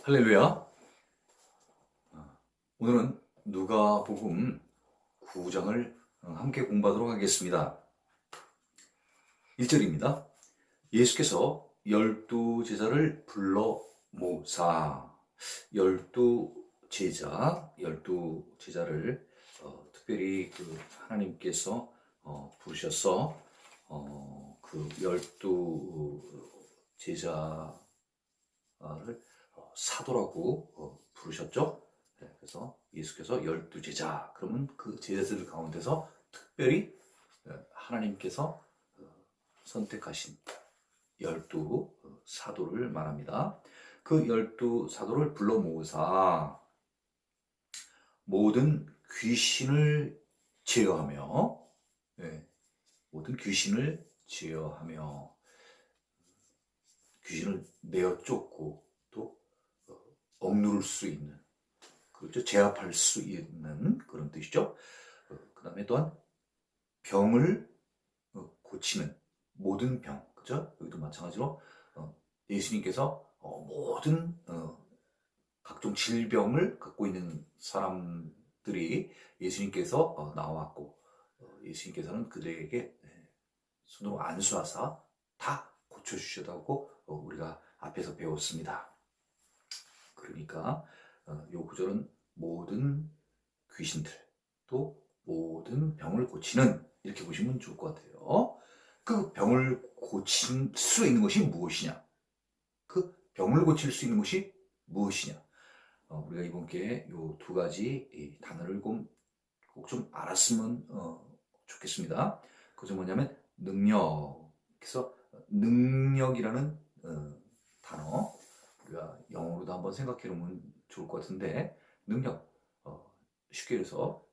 할렐루야. 오늘은 누가복음 9장을 함께 공부하도록 하겠습니다. 1절입니다. 예수께서 12제자를 불러 모사. 12제자를 특별히 하나님께서 부르셔서 그 12제자를 사도라고 부르셨죠. 그래서 예수께서 12제자, 그러면 그 제자들 가운데서 특별히 하나님께서 선택하신 12사도를 말합니다. 그 12사도를 불러 모으사 모든 귀신을 제어하며, 모든 귀신을 제어하며, 귀신을 내어 쫓고 또 억누를 수 있는, 그렇죠, 제압할 수 있는 그런 뜻이죠. 그 다음에 또한 병을 고치는 모든 병, 그죠? 여기도 마찬가지로 예수님께서 모든 각종 질병을 갖고 있는 사람들이 예수님께서 나왔고, 예수님께서는 그들에게 손으로 안수하사 다 고쳐주셨다고 우리가 앞에서 배웠습니다. 그러니까 이 구절은 모든 귀신들, 또 모든 병을 고치는, 이렇게 보시면 좋을 것 같아요. 그 병을 고칠 수 있는 것이 무엇이냐? 그 병을 고칠 수 있는 것이 무엇이냐? 우리가 이번 기회에 이 두 가지 단어를 꼭 좀 알았으면 좋겠습니다. 그것은 뭐냐면 능력. 그래서 능력이라는 단어, 우리가 영어로도 한번 생각해 보면 좋을 것 같은데, 능력, 쉽게 해서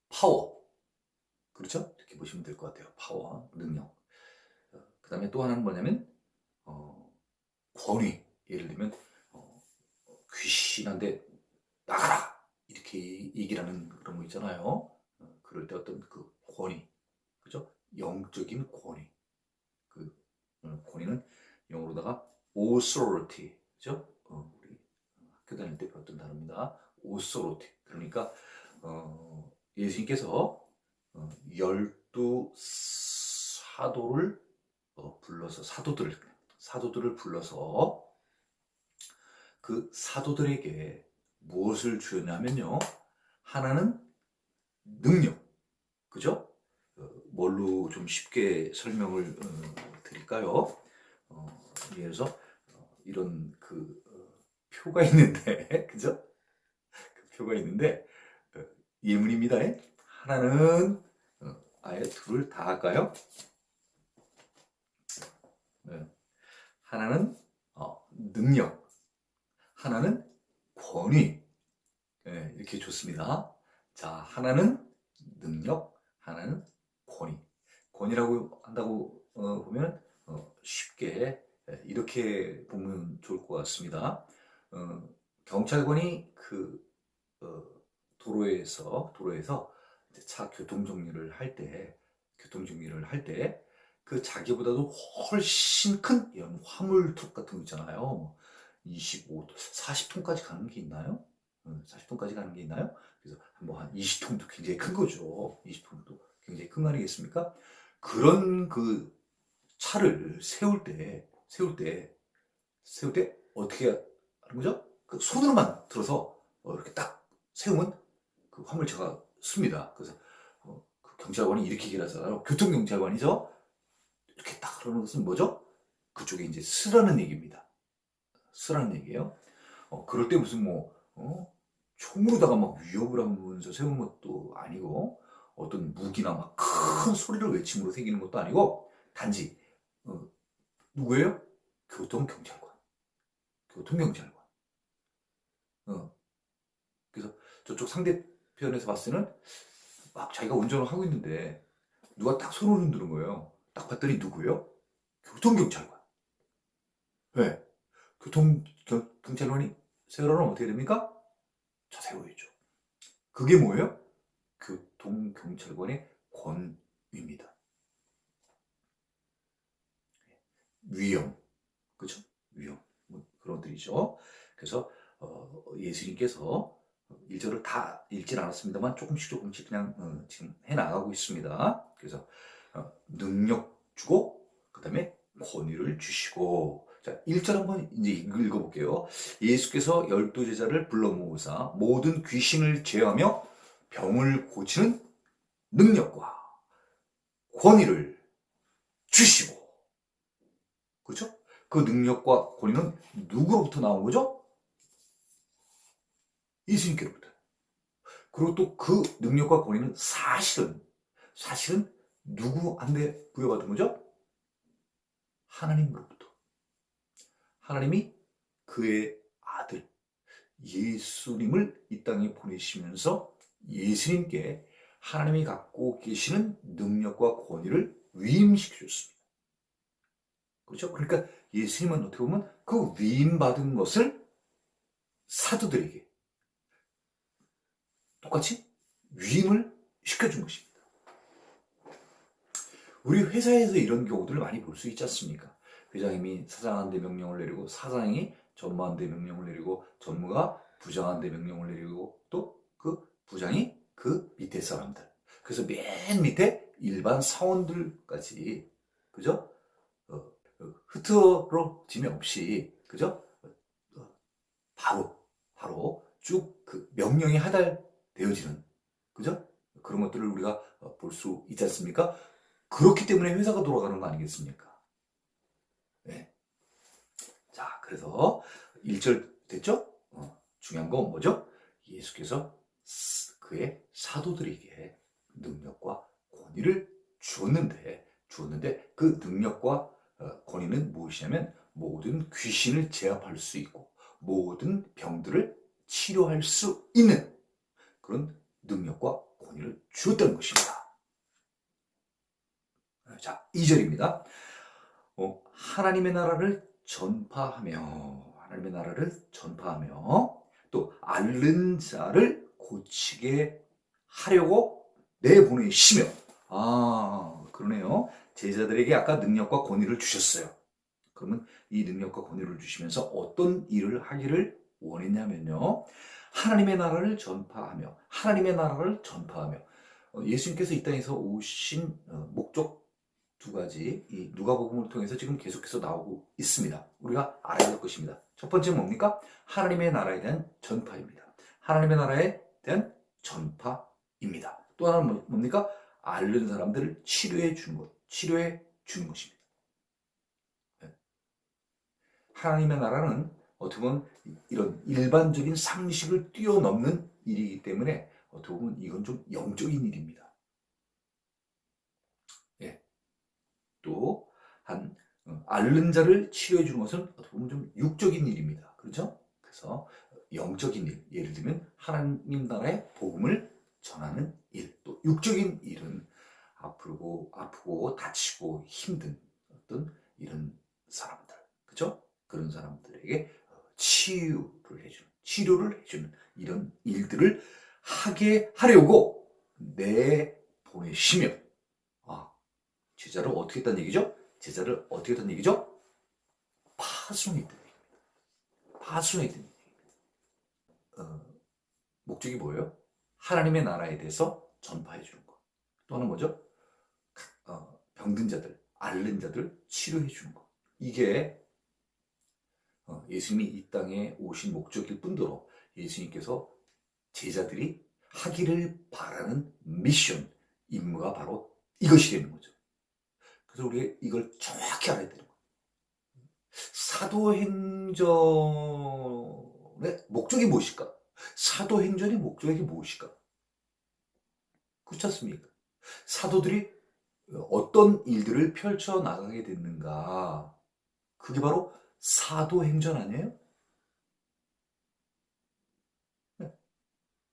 파워, 그렇죠? 이렇게 보시면 될 것 같아요. 파워, 능력. 그 다음에 또 하나는 뭐냐면 권위. 예를 들면 귀신한테 나가라, 이렇게 얘기를 하는 그런 거 있잖아요. 그럴 때 어떤 그 권위, 그죠? 영적인 권위. 그 권위는 영어로다가 authority, 그죠? 우리 학교 다닐 때 배웠던 단어입니다. authority. 그러니까 예수님께서 12사도를 불러서, 사도들을 불러서 그 사도들에게 무엇을 주었냐면요, 하나는 능력, 그죠? 뭘로 좀 쉽게 설명을 드릴까요? 예를 들어서 이런 표가 있는데, 그죠? 그 표가 있는데 예문입니다. 하나는 아예 둘을 다 할까요? 하나는 능력, 하나는 권위. 이렇게 좋습니다. 자, 하나는 능력, 하나는 권위. 권위라고 한다고 보면 쉽게 이렇게 보면 좋을 것 같습니다. 경찰관이 도로에서 차 교통 정리를 할 때, 그 자기보다도 훨씬 큰 이런 화물 트럭 같은 거 있잖아요. 25톤, 40톤까지 가는 게 있나요? 40톤까지 가는 게 있나요? 그래서 한 20톤도 굉장히 큰 거죠. 20톤도 굉장히 큰 거 아니겠습니까? 그런 그 차를 세울 때 어떻게 하는 거죠? 그 손으로만 들어서 이렇게 딱 세우면 그 화물차가 씁니다. 그래서 그 경찰관이 이렇게 얘기를 하잖아요. 교통경찰관이죠. 이렇게 딱 그러는 것은 뭐죠? 그쪽에 이제 쓰라는 얘기입니다. 쓰라는 얘기예요. 그럴 때 무슨 총으로다가 막 위협을 하면서 세우는 것도 아니고, 어떤 무기나 막 큰 소리를 외침으로 새기는 것도 아니고, 단지 누구예요? 교통경찰관. 그래서 저쪽 상대편에서 봤을 때는 막 자기가 운전을 하고 있는데 누가 딱 손을 흔드는 거예요. 딱 봤더니 누구예요? 교통경찰관. 왜? 교통경찰관이 세우라면 어떻게 됩니까? 저 세워야죠. 그게 뭐예요? 교통경찰관의 권위입니다. 위험, 그렇죠? 위험, 그런 것들이죠. 그래서 예수님께서 1절을 다 읽진 않았습니다만 조금씩 그냥 지금 해나가고 있습니다. 그래서 능력 주고 그 다음에 권위를 주시고, 자 1절 한번 이제 읽어볼게요. 예수께서 12제자를 불러 모으사 모든 귀신을 제하며 병을 고치는 능력과 권위를 주시고, 그렇죠? 그 능력과 권위는 누구로부터 나온 거죠? 예수님께로부터. 그리고 또 그 능력과 권위는 사실은 누구한테 부여받은 거죠? 하나님으로부터. 하나님이 그의 아들 예수님을 이 땅에 보내시면서 예수님께 하나님이 갖고 계시는 능력과 권위를 위임시켜 줬습니다. 그렇죠? 그러니까 예수님은 어떻게 보면 그 위임받은 것을 사도들에게 똑같이 위임을 시켜준 것입니다. 우리 회사에서 이런 경우들을 많이 볼 수 있지 않습니까? 회장님이 사장한테 명령을 내리고, 사장이 전무한테 명령을 내리고, 전무가 부장한테 명령을 내리고, 또 그 부장이 그 밑에 사람들, 그래서 맨 밑에 일반 사원들까지, 그죠? 흐트러짐이 없이, 그죠? 바로 쭉 그 명령이 하달되어지는, 그죠? 그런 것들을 우리가 볼 수 있지 않습니까? 그렇기 때문에 회사가 돌아가는 거 아니겠습니까? 네. 자, 그래서 1절 됐죠? 중요한 건 뭐죠? 예수께서 그의 사도들에게 능력과 권위를 주었는데 그 능력과 권위는 무엇이냐면 모든 귀신을 제압할 수 있고 모든 병들을 치료할 수 있는 그런 능력과 권위를 주었다는 것입니다. 자, 2절입니다. 하나님의 나라를 전파하며 또 앓는 자를 고치게 하려고 내보내시며. 그러네요. 제자들에게 아까 능력과 권위를 주셨어요. 그러면 이 능력과 권위를 주시면서 어떤 일을 하기를 원했냐면요, 하나님의 나라를 전파하며 예수님께서 이 땅에서 오신 목적 두 가지, 이 누가복음을 통해서 지금 계속해서 나오고 있습니다. 우리가 알아야 할 것입니다. 첫 번째는 뭡니까? 하나님의 나라에 대한 전파입니다. 하나님의 나라에 대한 전파입니다. 또 하나는 뭡니까? 앓는 사람들을 치료해 주는 것입니다. 하나님의 나라는 어떻게 보면 이런 일반적인 상식을 뛰어넘는 일이기 때문에 어떻게 보면 이건 좀 영적인 일입니다. 또 앓는 자를 치료해 주는 것은 어떻게 보면 좀 육적인 일입니다. 그렇죠? 그래서 영적인 일, 예를 들면 하나님 나라의 복음을 전하는 일, 또 육적인 일은 아프고 다치고 힘든 어떤 이런 사람들, 그렇죠? 그런 사람들에게 치료를 해주는 이런 일들을 하게 하려고 내보내시며. 제자를 어떻게 했다는 얘기죠? 파송했다는 얘기입니다. 목적이 뭐예요? 하나님의 나라에 대해서 전파해 주는 것. 또 하나는 뭐죠? 병든 자들, 앓는 자들 치료해 주는 것. 이게 예수님이 이 땅에 오신 목적일 뿐더러 예수님께서 제자들이 하기를 바라는 미션, 임무가 바로 이것이 되는 거죠. 그래서 우리가 이걸 정확히 알아야 되는 거예요. 사도행전의 목적이 무엇일까? 사도행전의 목적이 무엇일까? 그렇지 않습니까? 사도들이 어떤 일들을 펼쳐나가게 됐는가? 그게 바로 사도행전 아니에요? 네.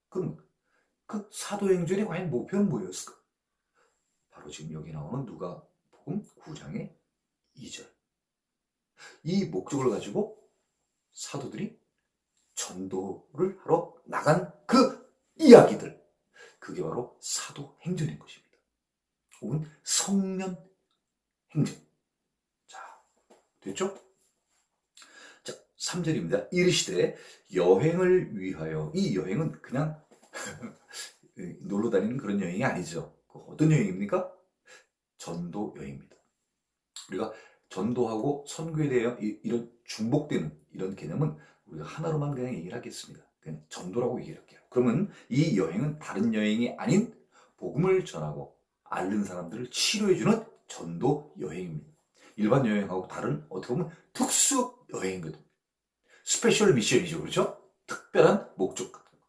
그럼 그 사도행전의 과연 목표는 뭐였을까? 바로 지금 여기 나오는 누가복음 9장의 2절. 이 목적을 가지고 사도들이 전도를 하러 나간 그 이야기들, 그게 바로 사도행전인 것입니다. 혹은 성년행전. 자, 됐죠? 자, 3절입니다. 이르시되 여행을 위하여. 이 여행은 그냥 놀러 다니는 그런 여행이 아니죠. 어떤 여행입니까? 전도 여행입니다. 우리가 전도하고 선교에 대해 이런 중복되는 이런 개념은 우리가 하나로만 그냥 얘기를 하겠습니다. 그냥 전도라고 얘기를 할게요. 그러면 이 여행은 다른 여행이 아닌 복음을 전하고 앓는 사람들을 치료해주는 전도 여행입니다. 일반 여행하고 다른 어떻게 보면 특수 여행이거든요. 스페셜 미션이죠. 그렇죠? 특별한 목적 같은 거.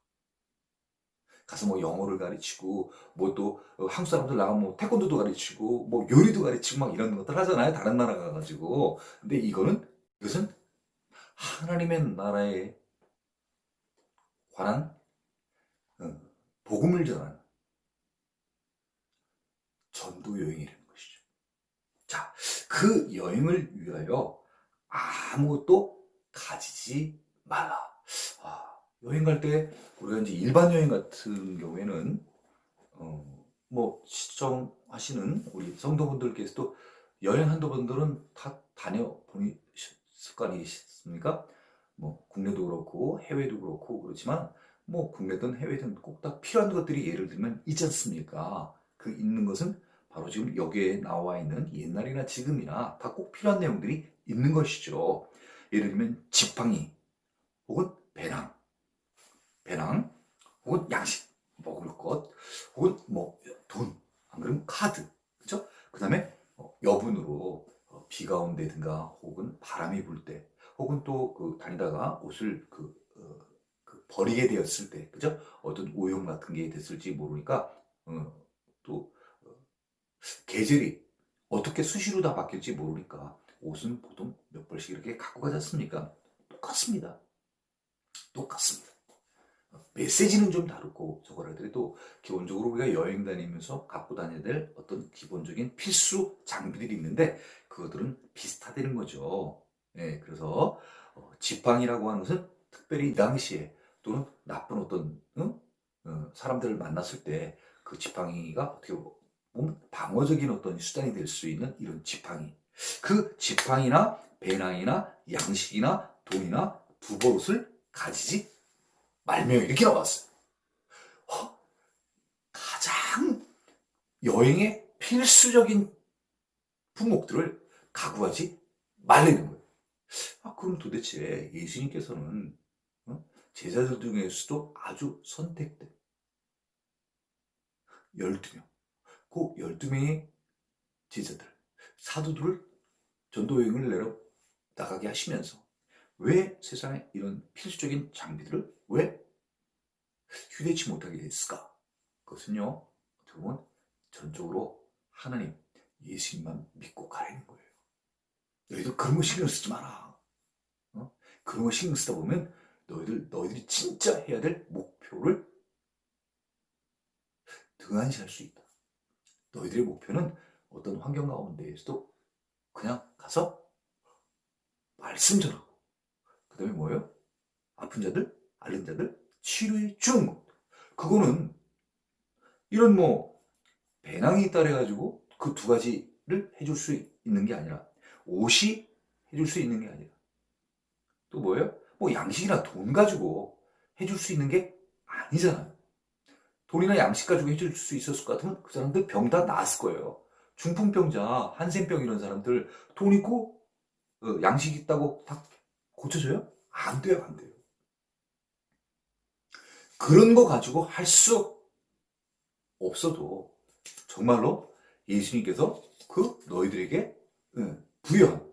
가서 뭐 영어를 가르치고 뭐 또 한국 사람들 나가면 뭐 태권도도 가르치고 뭐 요리도 가르치고 막 이런 것들 하잖아요. 다른 나라 가가지고. 근데 이것은 하나님의 나라에 관한 어, 복음을 전하는 전도 여행이라는 것이죠. 자, 그 여행을 위하여 아무것도 가지지 말라. 여행 갈 때 우리가 이제 일반 여행 같은 경우에는 뭐 시청하시는 우리 성도분들께서도 여행 한두 번들은 다 다녀보셨을 거 아니겠습니까? 뭐 국내도 그렇고 해외도 그렇고 그렇지만 뭐 국내든 해외든 꼭 다 필요한 것들이 예를 들면 있지 않습니까? 그 있는 것은 바로 지금 여기에 나와 있는 옛날이나 지금이나 다 꼭 필요한 내용들이 있는 것이죠. 예를 들면 지팡이 혹은 배낭 혹은 양식 먹을 것 혹은 뭐 돈, 안 그러면 카드, 그렇죠? 그 다음에 여분으로 비가 온다든가 혹은 바람이 불 때 혹은 또 그 다니다가 옷을 그 버리게 되었을 때, 그죠? 어떤 오염 같은 게 됐을지 모르니까 또 계절이 어떻게 수시로 다 바뀔지 모르니까 옷은 보통 몇 벌씩 이렇게 갖고 가지 않습니까? 똑같습니다. 똑같습니다. 메시지는 좀 다르고 저거라 하더라도 기본적으로 우리가 여행 다니면서 갖고 다녀야 될 어떤 기본적인 필수 장비들이 있는데 그것들은 비슷하다는 거죠. 예, 그래서 지팡이라고 하는 것은 특별히 이 당시에 또는 나쁜 어떤 사람들을 만났을 때 그 지팡이가 어떻게 보면 방어적인 어떤 수단이 될 수 있는 이런 지팡이. 그 지팡이나 배낭이나 양식이나 돈이나 두버릇을 가지지 말며 이렇게 나왔어요. 가장 여행의 필수적인 품목들을 가구하지 말라는 거예요. 그럼 도대체 예수님께서는 제자들 중에서도 아주 선택된 12명, 그 12명의 제자들, 사도들을 전도여행을 내려 나가게 하시면서 왜 세상에 이런 필수적인 장비들을 왜 휴대치 못하게 했을까? 그것은요, 어떻게 보면 전적으로 하나님, 예수님만 믿고 가라는 거예요. 너희들 그런 거 신경 쓰지 마라. 그런 거 신경 쓰다 보면 너희들이 진짜 해야 될 목표를 등한시할 수 있다. 너희들의 목표는 어떤 환경 가운데에서도 그냥 가서 말씀 전하고, 그 다음에 뭐예요? 아픈 자들, 앓는 자들 치료해 주는 것. 그거는 이런 뭐 배낭이 있다 그래가지고 그 두 가지를 해줄 수 있는 게 아니라 옷이 해줄 수 있는 게 아니라 또 뭐예요? 뭐 양식이나 돈 가지고 해줄 수 있는 게 아니잖아요. 돈이나 양식 가지고 해줄 수 있었을 것 같으면 그 사람들 병 다 나았을 거예요. 중풍병자, 한센병 이런 사람들 돈 있고 양식 있다고 다 고쳐져요? 안 돼요, 안 돼요. 그런 거 가지고 할 수 없어도 정말로 예수님께서 그 너희들에게 부여한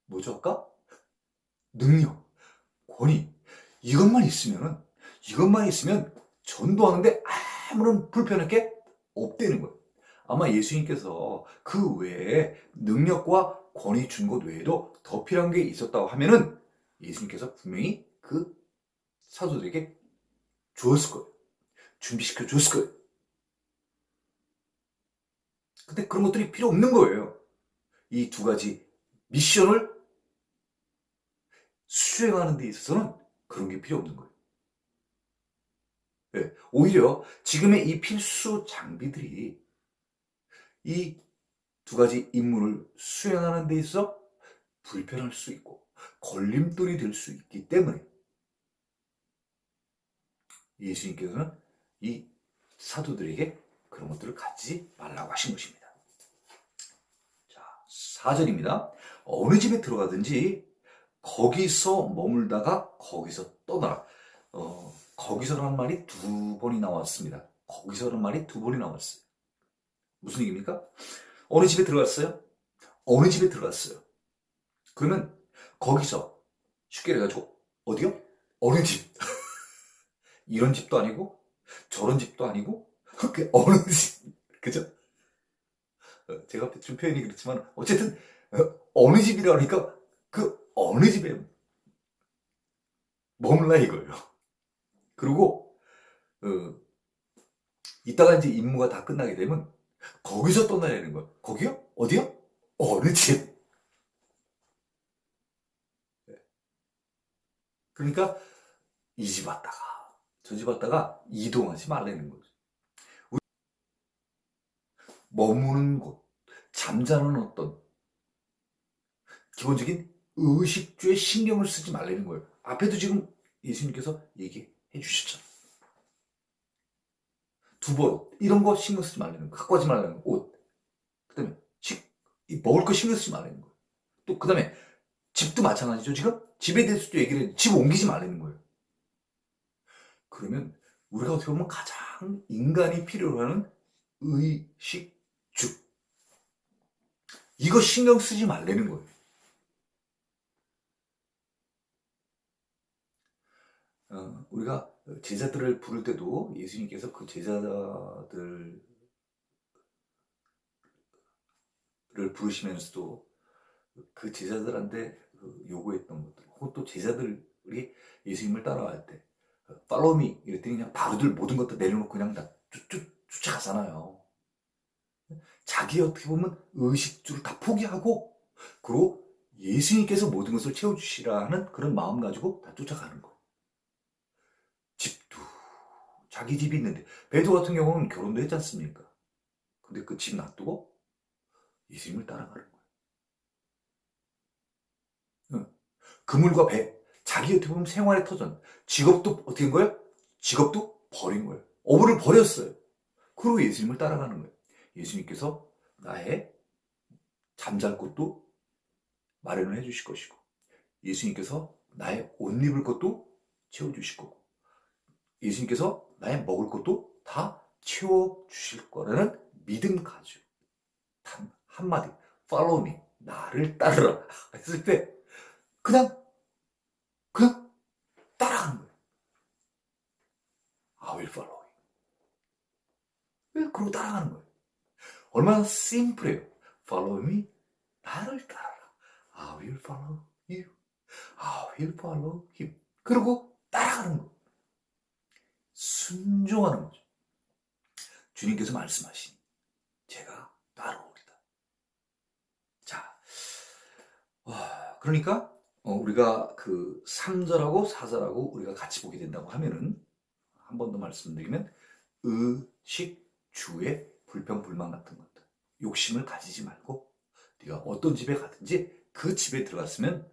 뭐죠 아까? 능력, 권위 이것만 있으면 전도하는데 아무런 불편할 게 없다는 거예요. 아마 예수님께서 그 외에 능력과 권위 준 것 외에도 더 필요한 게 있었다고 하면은 예수님께서 분명히 그 사도들에게 주었을 거예요. 준비시켜 줬을 거예요. 근데 그런 것들이 필요 없는 거예요. 이 두 가지 미션을 수행하는 데 있어서는 그런 게 필요 없는 거예요. 네, 오히려 지금의 이 필수 장비들이 이 두 가지 임무를 수행하는 데 있어 불편할 수 있고 걸림돌이 될 수 있기 때문에 예수님께서는 이 사도들에게 그런 것들을 갖지 말라고 하신 것입니다. 자, 4절입니다. 어느 집에 들어가든지 거기서 머물다가 거기서 떠나라. 거기서라는 말이 두 번이 나왔습니다. 거기서라는 말이 두 번이 나왔어요. 무슨 얘기입니까? 어느 집에 들어갔어요? 어느 집에 들어갔어요? 그러면 거기서 쉽게 해가지고 어디요? 어느 집? 이런 집도 아니고 저런 집도 아니고 그 어느 집? 그죠? 제가 좀 표현이 그렇지만 어쨌든 어느 집이라 그러니까 그 어느 집에 머물라 이거예요. 그리고 이따가 이제 임무가 다 끝나게 되면 거기서 떠나야 되는 거예요. 거기요? 어디요? 어느 집? 그러니까 이 집 왔다가 저 집 왔다가 이동하지 말라는 거죠. 머무는 곳, 잠자는 어떤 기본적인 의식주에 신경을 쓰지 말라는 거예요. 앞에도 지금 예수님께서 얘기해 주셨죠. 두벌 이런 거 신경 쓰지 말라는 거, 갖고 하지 말라는 거, 옷. 그다음에 먹을 거 신경 쓰지 말라는 거예요. 또 그다음에 집도 마찬가지죠. 지금 집에 대해서도 얘기를 해요. 집 옮기지 말라는 거예요. 그러면 우리가 어떻게 보면 가장 인간이 필요로 하는 의식주, 이거 신경 쓰지 말라는 거예요. 우리가 제자들을 부를 때도 예수님께서 그 제자들을 부르시면서도 그 제자들한테 요구했던 것들, 혹은 또 제자들이 예수님을 따라갈 때 follow me 이랬더니 그냥 바로들 모든 것도 내려놓고 그냥 다 쫓아가잖아요. 자기 어떻게 보면 의식주를 다 포기하고 그리고 예수님께서 모든 것을 채워주시라는 그런 마음 가지고 다 쫓아가는 거예요. 집도 자기 집이 있는데 베드로 같은 경우는 결혼도 했지 않습니까? 근데 그 집 놔두고 예수님을 따라가는 거예요. 그물과 배, 자기 어떻게 보면 생활의 터전, 직업도 어떻게 한 거예요? 직업도 버린 거예요. 어부를 버렸어요. 그리고 예수님을 따라가는 거예요. 예수님께서 나의 잠잘 곳도 마련을 해주실 것이고, 예수님께서 나의 옷 입을 것도 채워주실 거고, 예수님께서 나의 먹을 것도 다 채워주실 거라는 믿음 가지고 단 한마디 follow me, 나를 따르라 했을 때 그냥 따라가는 거예요. I will follow you. 그러고 따라가는 거예요. 얼마나 심플해요. Follow me, 나를 따라라. I will follow you. I will follow him. 그리고 따라가는 거예요. 순종하는 거죠. 주님께서 말씀하신 제가 따라오리다. 자, 그러니까 우리가 그 3절하고 4절하고 우리가 같이 보게 된다고 하면은 한 번 더 말씀드리면 의식, 주의 불평, 불만 같은 것들 욕심을 가지지 말고 네가 어떤 집에 가든지 그 집에 들어갔으면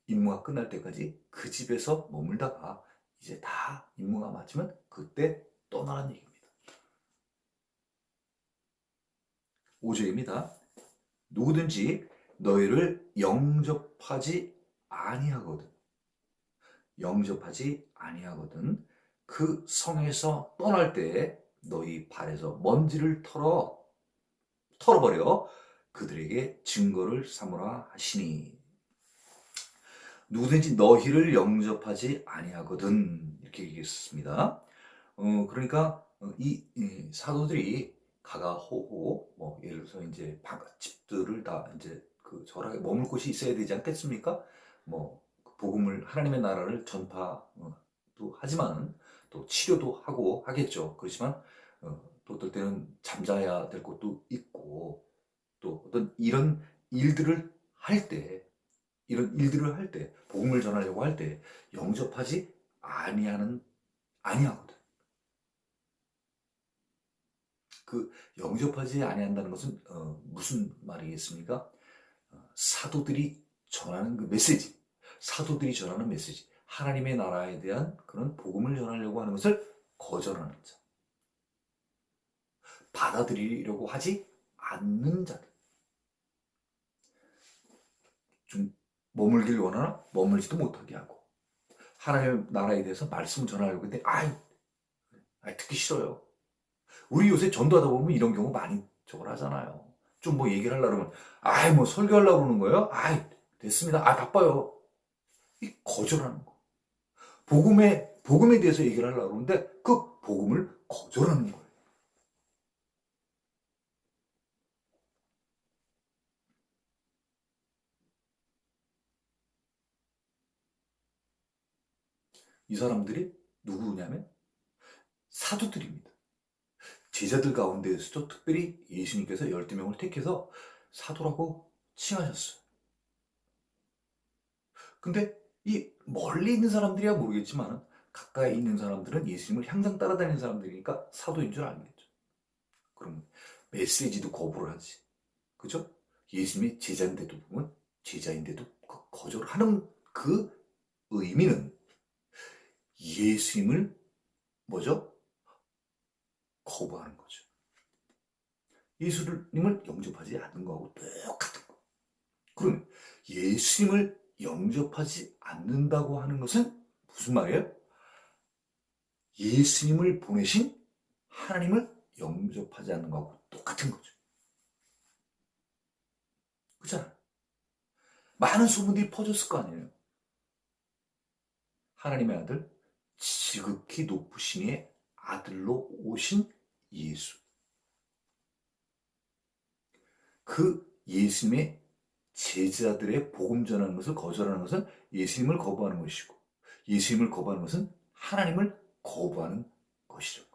임무가 끝날 때까지 그 집에서 머물다가 이제 다 임무가 마치면 그때 떠나는 얘기입니다. 5절입니다. 누구든지 너희를 영접하지 아니하거든 그 성에서 떠날 때 너희 발에서 먼지를 털어버려 그들에게 증거를 삼으라 하시니. 누구든지 너희를 영접하지 아니하거든 이렇게 얘기했습니다. 그러니까 이 사도들이 가가호호 뭐 예를 들어서 이제 집들을 다 이제 그 절하게 머물 곳이 있어야 되지 않겠습니까? 뭐 복음을 하나님의 나라를 전파도 하지만 또 치료도 하고 하겠죠. 그렇지만 또 어떨 때는 잠자야 될 것도 있고 또 어떤 이런 일들을 할 때 복음을 전하려고 할 때 영접하지 아니하거든. 그 영접하지 아니한다는 것은 무슨 말이겠습니까? 사도들이 전하는 그 메시지, 사도들이 전하는 메시지, 하나님의 나라에 대한 그런 복음을 전하려고 하는 것을 거절하는 자, 받아들이려고 하지 않는 자들, 좀 머물길 원하나 머물지도 못하게 하고, 하나님의 나라에 대해서 말씀을 전하려고 했는데 듣기 싫어요. 우리 요새 전도하다 보면 이런 경우 많이 저걸 하잖아요. 좀 뭐 얘기를 하려고 그러면 뭐 설교하려고 그러는 거예요? 됐습니다. 바빠요. 이 거절하는 거. 복음에 대해서 얘기를 하려고 그러는데 그 복음을 거절하는 거예요. 이 사람들이 누구냐면 사도들입니다. 제자들 가운데에서도 특별히 예수님께서 12명을 택해서 사도라고 칭하셨어요. 근데 이 멀리 있는 사람들이야 모르겠지만 가까이 있는 사람들은 예수님을 항상 따라다니는 사람들이니까 사도인 줄 알겠죠. 그럼 메시지도 거부를 하지. 그죠? 예수님이 제자인데도 보면 제자인데도 거절을 하는 그 의미는 예수님을 뭐죠? 거부하는 거죠. 예수님을 영접하지 않는 거하고 똑같은 거. 그럼 예수님을 영접하지 않는다고 하는 것은 무슨 말이에요? 예수님을 보내신 하나님을 영접하지 않는 거하고 똑같은 거죠. 그렇잖아요. 많은 소문들이 퍼졌을 거 아니에요. 하나님의 아들, 지극히 높으신 이의 아들로 오신 예수. 그 예수님의 제자들의 복음 전하는 것을 거절하는 것은 예수님을 거부하는 것이고, 예수님을 거부하는 것은 하나님을 거부하는 것이죠.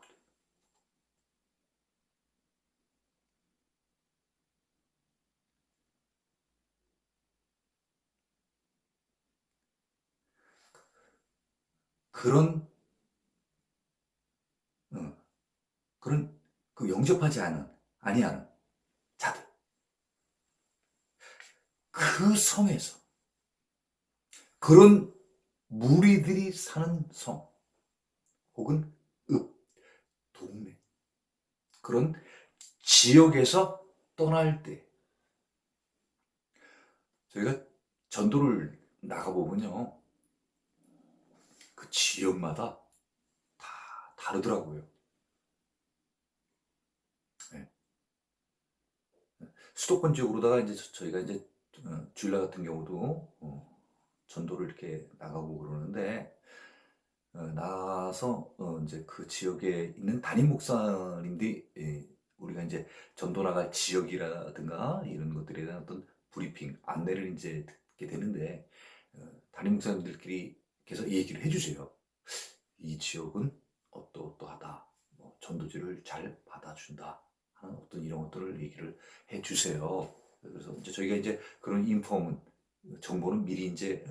그런 어, 그런 영접하지 아니하는 자들, 그 성에서 그런 무리들이 사는 성 혹은 동네, 그런 지역에서 떠날 때 저희가 전도를 나가보면요, 그 지역마다 다 다르더라고요. 네. 수도권 지역으로다가 이제 저희가 이제 주일날 같은 경우도 전도를 이렇게 나가고 그러는데, 나가서 이제 그 지역에 있는 담임 목사님들이, 우리가 이제 전도 나갈 지역이라든가 이런 것들에 대한 어떤 브리핑, 안내를 이제 듣게 되는데, 담임 목사님들끼리께서 얘기를 해주세요. 이 지역은 어떠어떠하다, 뭐 전도지를 잘 받아준다 하는 어떤 이런 것들을 얘기를 해주세요. 그래서 이제 저희가 이제 그런 정보는 미리 이제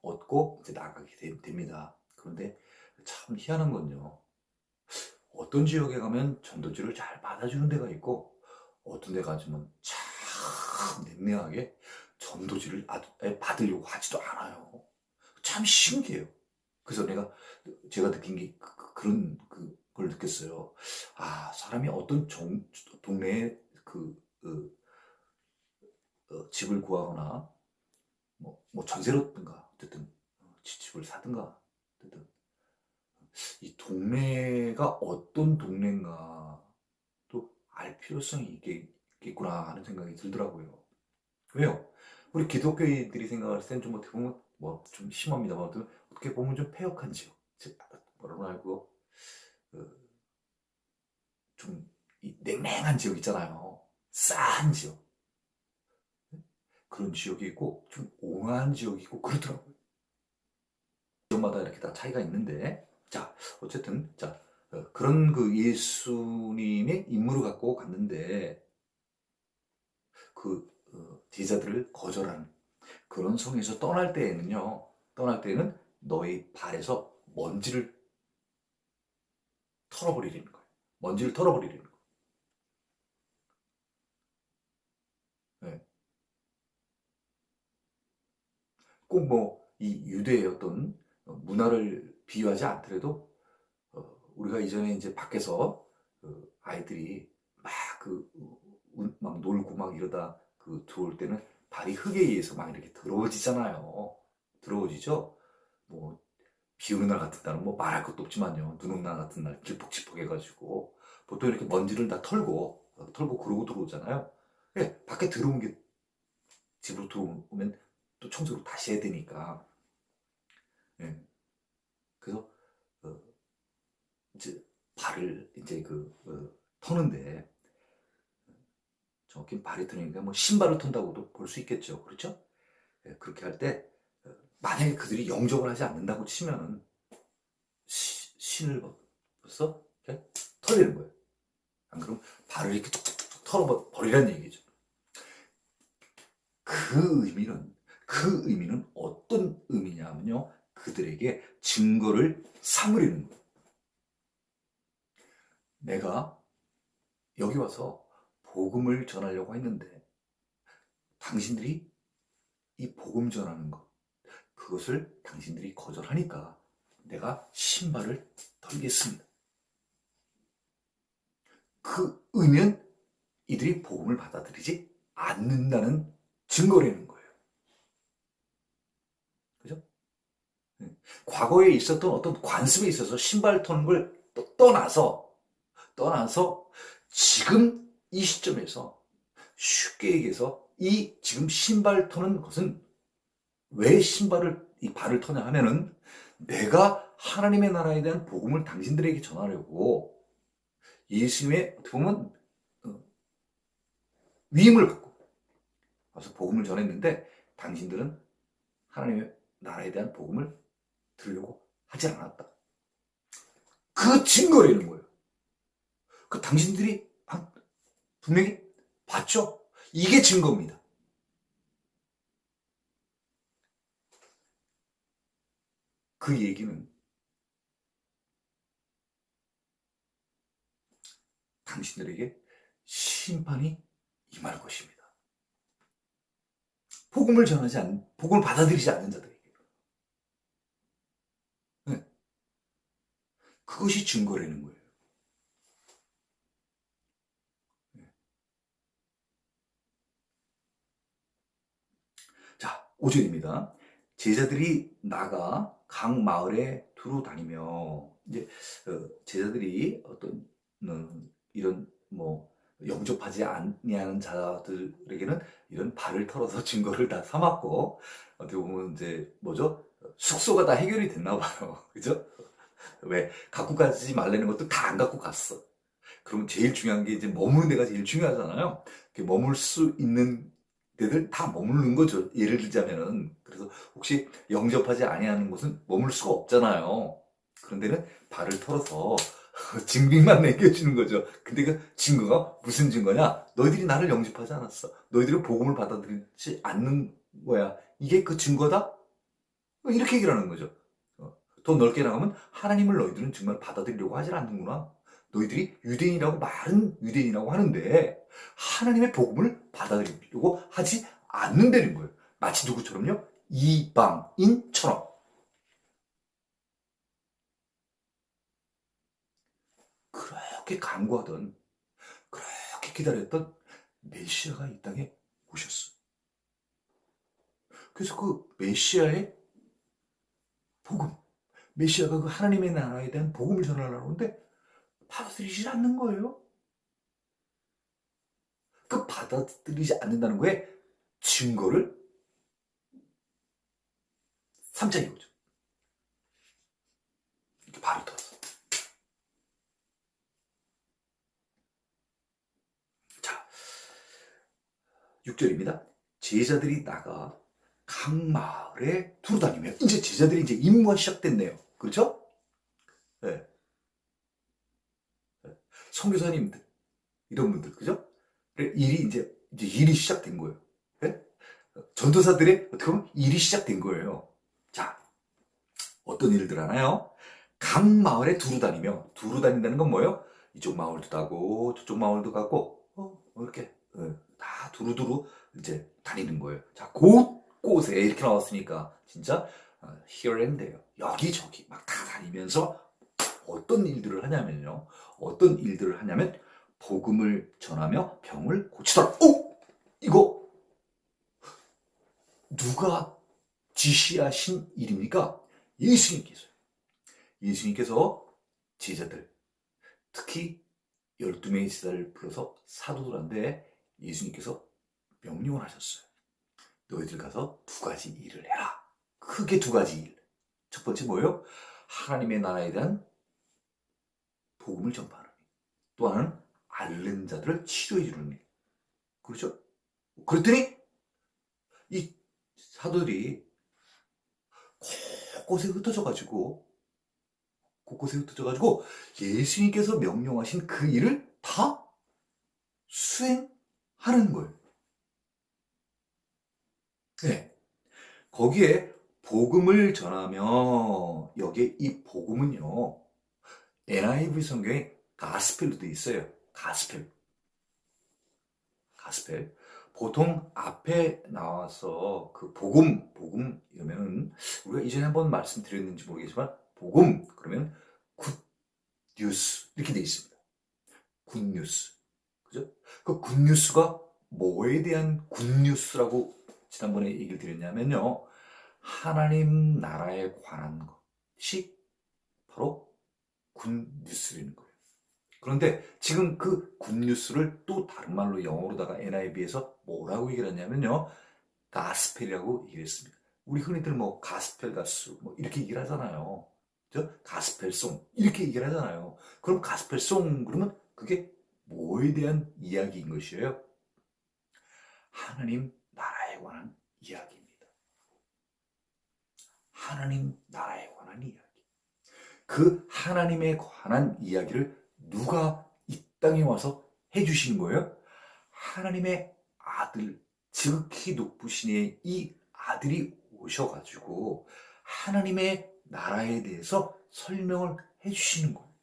얻고 이제 나가게 됩니다. 그런데 참 희한한 건요, 어떤 지역에 가면 전도지를 잘 받아주는 데가 있고, 어떤 데 가면 참 냉랭하게 전도지를 받으려고 하지도 않아요. 참 신기해요. 그래서 제가 느낀 게 그런 걸 느꼈어요. 사람이 어떤 동네에 집을 구하거나 뭐 전세로 든가 어쨌든 집을 사든가 어쨌든 이 동네가 어떤 동네인가 또 알 필요성이 있겠구나 하는 생각이 들더라고요. 왜요? 우리 기독교인들이 생각할 때는 좀 어떻게 보면 뭐 좀 심합니다만 어떻게 보면 좀 폐역한 지역, 즉 뭐라고 하고 좀 냉랭한 지역 있잖아요. 싸한 지역, 그런 지역이 있고 좀 온화한 지역이 있고 그렇더라고요. 지역마다 이렇게 다 차이가 있는데, 자 어쨌든 그런 예수님의 인물을 갖고 갔는데 제자들을 거절하는 그런 성에서 떠날 때에는 너희 발에서 먼지를 털어버리려는 거예요. 먼지를 털어버리려는 거예요. 네. 꼭 뭐 이 유대의 어떤 문화를 비유하지 않더라도 우리가 이전에 이제 밖에서 아이들이 막 놀고 막 이러다 들어올 때는 발이 흙에 의해서 막 이렇게 더러워지잖아요. 더러워지죠? 뭐 비 오는 날 같은 날은 뭐 말할 것도 없지만요. 눈 오는 날 같은 날 질퍽질퍽해가지고 보통 이렇게 먼지를 다 털고 그러고 들어오잖아요. 예, 밖에 들어온 게 집으로 들어오면 또 청소를 다시 해야 되니까. 예, 그래서 어, 이제 발을 이제 터는데 정확히 발이 터니까 뭐 신발을 턴다고도 볼 수 있겠죠. 그렇죠? 예, 그렇게 할 때 만약에 그들이 영접을 하지 않는다고 치면은 신을 벌써 이렇게 털리는 거예요. 안 그러면 발을 이렇게 툭툭툭 털어버리라는 얘기죠. 그 의미는 어떤 의미냐면요. 그들에게 증거를 삼으려는 거예요. 내가 여기 와서 복음을 전하려고 했는데 당신들이 이 복음 전하는 것, 그것을 당신들이 거절하니까 내가 신발을 털겠습니다. 그 의미는 이들이 복음을 받아들이지 않는다는 증거라는 거예요. 그죠? 과거에 있었던 어떤 관습에 있어서 신발 터는 걸 떠나서 지금 이 시점에서 쉽게 얘기해서 이 지금 신발 터는 것은 왜 이 발을 터냐 하면은 내가 하나님의 나라에 대한 복음을 당신들에게 전하려고 예수님의 어떻게 보면 위임을 갖고 와서 복음을 전했는데 당신들은 하나님의 나라에 대한 복음을 들으려고 하지 않았다. 그 증거라는 거예요. 그 당신들이 분명히 봤죠? 이게 증거입니다. 그 얘기는 당신들에게 심판이 임할 것입니다. 복음을 받아들이지 않는 자들에게. 네. 그것이 증거라는 거예요. 네. 자, 5절입니다. 제자들이 나가 각 마을에 두루 다니며, 이제, 제자들이 어떤, 이런, 영접하지 아니하는 자들에게는 이런 발을 털어서 증거를 다 삼았고, 어떻게 보면 이제, 숙소가 다 해결이 됐나 봐요. 그죠? 왜, 갖고 가지 말라는 것도 다 안 갖고 갔어. 그러면 제일 중요한 게 이제 머무는 데가 제일 중요하잖아요. 머물 수 있는 데들 다 머무는 거죠. 예를 들자면은. 그래서 혹시 영접하지 아니하는 곳은 머물 수가 없잖아요. 그런 데는 발을 털어서 증빙만 남겨주는 거죠. 근데 그 증거가 무슨 증거냐? 너희들이 나를 영접하지 않았어. 너희들은 복음을 받아들이지 않는 거야. 이게 그 증거다? 이렇게 얘기를 하는 거죠. 더 넓게 나가면 하나님을 너희들은 정말 받아들이려고 하질 않는구나. 너희들이 말은 유대인이라고 하는데 하나님의 복음을 받아들이려고 하지 않는다는 거예요. 마치 누구처럼요? 이방인처럼. 그렇게 간구하던, 그렇게 기다렸던 메시아가 이 땅에 오셨어. 그래서 그 메시아의 복음, 메시아가 그 하나님의 나라에 대한 복음을 전하려고 하는데 받아들이지 않는 거예요. 그 받아들이지 않는다는 거에 증거를 삼자 이거죠. 이렇게 발을 털었어. 자, 6절입니다. 제자들이 나가 각 마을에 두루 다니며, 이제 제자들이 이제 임무가 시작됐네요. 그렇죠? 네. 선교사님들, 이런 분들, 그죠? 이제 일이 시작된 거예요. 네? 전도사들의 어떻게 보면 일이 시작된 거예요. 자, 어떤 일들 하나요? 각 마을에 두루 다닌다는 건 뭐예요? 이쪽 마을도 가고 저쪽 마을도 가고 이렇게 다 두루두루 이제 다니는 거예요. 자, 곧 곳곳에 이렇게 나왔으니까 진짜 here and there 여기저기 막 다 다니면서 어떤 일들을 하냐면요. 어떤 일들을 하냐면 복음을 전하며 병을 고치더라. 오! 이거 누가 지시하신 일입니까? 예수님께서. 예수님께서 제자들, 특히 12명의 제자를 불러서 사도들한테 예수님께서 명령을 하셨어요. 너희들 가서 두 가지 일을 해라. 크게 두 가지 일. 첫 번째 뭐예요? 하나님의 나라에 대한 복음을 전파하는 일. 또 하나는 앓는 자들을 치료해 주는 일. 그렇죠? 그랬더니 이 사도들이 곳곳에 흩어져가지고 예수님께서 명령하신 그 일을 다 수행하는 거예요. 네. 거기에 복음을 전하며 여기에 이 복음은요. NIV 성경에 가스펠도 있어요. 가스펠. 보통 앞에 나와서 그 복음 이러면은 우리가 이전에 한번 말씀드렸는지 모르겠지만 복음 그러면 굿 뉴스 이렇게 돼 있습니다. 굿 뉴스. 그죠? 그 굿 뉴스가 뭐에 대한 굿 뉴스라고 지난번에 얘기를 드렸냐면요. 하나님 나라에 관한 것이 바로 굿 뉴스라는 거예요. 그런데 지금 그 굿뉴스를 또 다른 말로 영어로다가 NIV에서 뭐라고 얘기를 했냐면요. 가스펠이라고 얘기를 했습니다. 우리 흔히들 뭐 가스펠 가수 뭐 이렇게 얘기를 하잖아요. 그죠? 가스펠송 이렇게 얘기를 하잖아요. 그럼 가스펠송 그러면 그게 뭐에 대한 이야기인 것이에요? 하나님 나라에 관한 이야기입니다. 하나님 나라에 관한 이야기. 그 하나님에 관한 이야기를 누가 이 땅에 와서 해주시는 거예요? 하나님의 아들, 지극히 높으신 이 아들이 오셔가지고 하나님의 나라에 대해서 설명을 해주시는 거예요.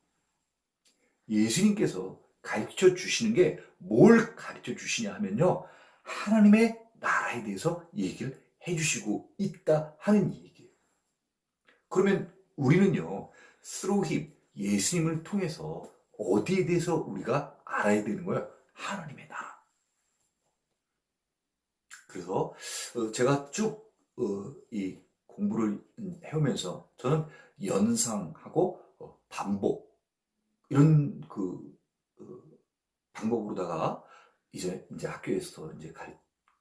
예수님께서 가르쳐 주시는 게 뭘 가르쳐 주시냐 하면요. 하나님의 나라에 대해서 얘기를 해주시고 있다 하는 얘기예요. 그러면 우리는요. through him, 예수님을 통해서 어디에 대해서 우리가 알아야 되는 거예요? 하나님의 나라. 그래서 제가 쭉 이 공부를 해오면서 저는 연상하고 반복 이런 그 방법으로다가 이제 학교에서 이제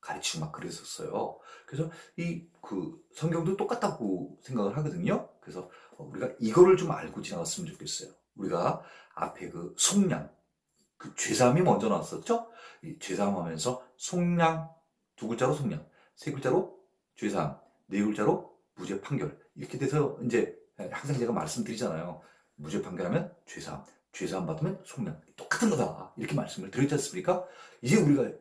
가르치고 막 그랬었어요. 그래서 이 그 성경도 똑같다고 생각을 하거든요. 그래서 우리가 이거를 좀 알고 지나갔으면 좋겠어요. 우리가 앞에 그 속량, 그 죄사함이 먼저 나왔었죠? 이 죄사함 하면서 속량, 두 글자로 속량, 세 글자로 죄사함, 네 글자로 무죄 판결. 이렇게 돼서 이제 항상 제가 말씀드리잖아요. 무죄 판결하면 죄사함, 죄사함 받으면 속량. 똑같은 거다. 이렇게 말씀을 드렸지 않습니까? 이제 우리가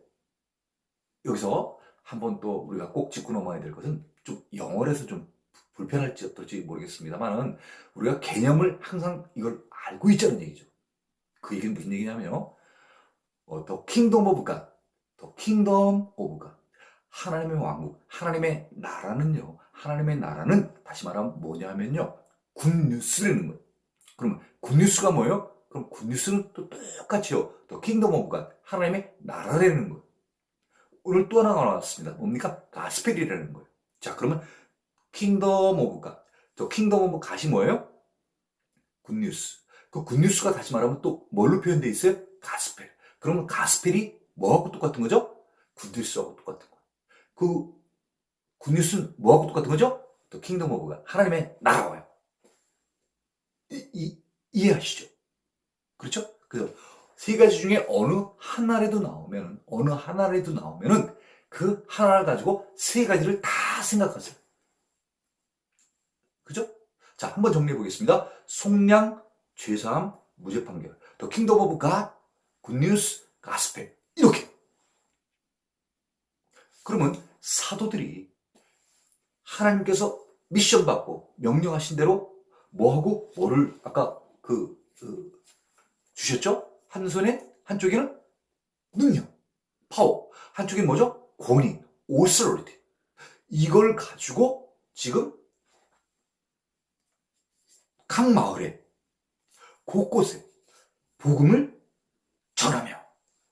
여기서 한번 또 우리가 꼭 짚고 넘어야 될 것은 좀 영어에서 좀 불편할지 어떨지 모르겠습니다만은 우리가 개념을 항상 이걸 알고 있자는 얘기죠. 그 얘기는 무슨 얘기냐면요. The Kingdom of God, The Kingdom of God. 하나님의 왕국, 하나님의 나라는요. 하나님의 나라는 다시 말하면 뭐냐면요. 굿뉴스라는 거예요. 그러면 굿뉴스가 뭐예요? 그럼 굿뉴스는 또 똑같이요. The Kingdom of God, 하나님의 나라라는 거예요. 오늘 또 하나가 나왔습니다. 뭡니까? 가스펠이라는 거예요. 자, 그러면 킹덤 오브 갓. 저 킹덤 오브 갓이 뭐예요? 굿뉴스. 그 굿뉴스가 다시 말하면 또 뭘로 표현되어 있어요? 가스펠. 그러면 가스펠이 뭐하고 똑같은 거죠? 굿뉴스하고 똑같은 거예요. 그 굿뉴스는 뭐하고 똑같은 거죠? 또 킹덤 오브 갓. 하나님의 나라와요. 이해하시죠? 그렇죠? 그래서 세 가지 중에 어느 하나라도 나오면은 그 하나를 가지고 세 가지를 다 생각하세요. 그죠? 자, 한번 정리해 보겠습니다. 속량, 죄사함, 무죄 판결. 더 킹덤 오브 갓, 굿뉴스, 가스펠. 이렇게. 그러면 사도들이 하나님께서 미션 받고 명령하신 대로 뭐하고 뭐를 아까 주셨죠? 한 손에 한쪽에는 능력, 파워. 한쪽에 뭐죠? 권위, authority. 이걸 가지고 지금 각 마을에 곳곳에 복음을 전하며,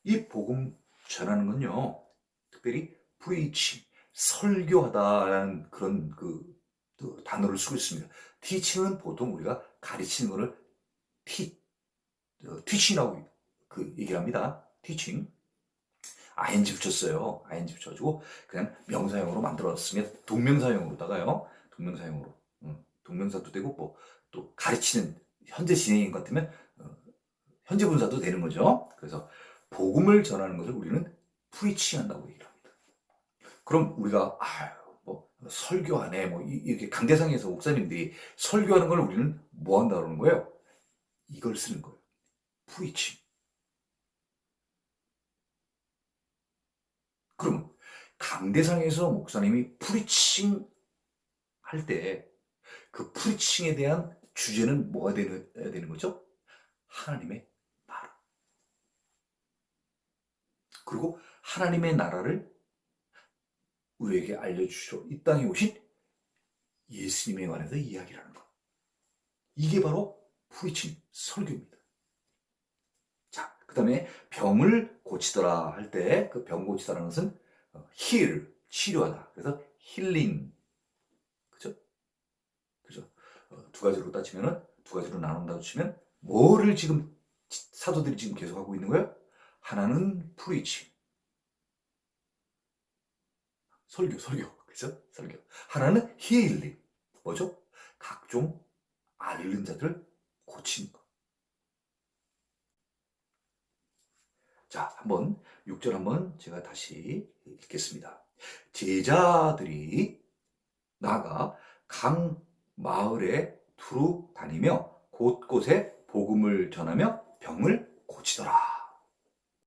이 복음 전하는 건요, 특별히 preaching, 설교하다라는 그런 그 단어를 쓰고 있습니다. teaching은 보통 우리가 가르치는 것을 teaching이라고 그 얘기를 합니다. teaching. ing 붙였어요. ing 붙여가지고 그냥 명사형으로 만들었으면 동명사형으로다가요. 동명사형으로. 동명사도 되고 또 가르치는 현재 진행인 것 같으면 현재 분사도 되는 거죠. 그래서 복음을 전하는 것을 우리는 preaching 한다고 얘기를 합니다. 그럼 우리가 설교하네 이렇게 강대상에서 목사님들이 설교하는 걸 우리는 뭐 한다 그러는 거예요? 이걸 쓰는 거예요. preaching. 그러면 강대상에서 목사님이 프리칭 할 때 그 프리칭에 대한 주제는 뭐가 되는 거죠? 하나님의 나라. 그리고 하나님의 나라를 우리에게 알려주시러 이 땅에 오신 예수님에 관해서 이야기를 하는 것. 이게 바로 프리칭, 설교입니다. 자, 그 다음에 병을 고치더라 할 때 그 병 고치다라는 것은 heal, 치료하다. 그래서 힐링. 그죠? 두 가지로 따지면은, 두 가지로 나눈다고 치면, 뭐를 지금 사도들이 지금 계속 하고 있는 거예요? 하나는 프리칭. 설교. 그죠? 설교. 하나는 힐링. 뭐죠? 각종 앓는 자들을 고치는 것. 자, 6절 한번 제가 다시 읽겠습니다. 제자들이 나가 각 마을에 두루 다니며 곳곳에 복음을 전하며 병을 고치더라.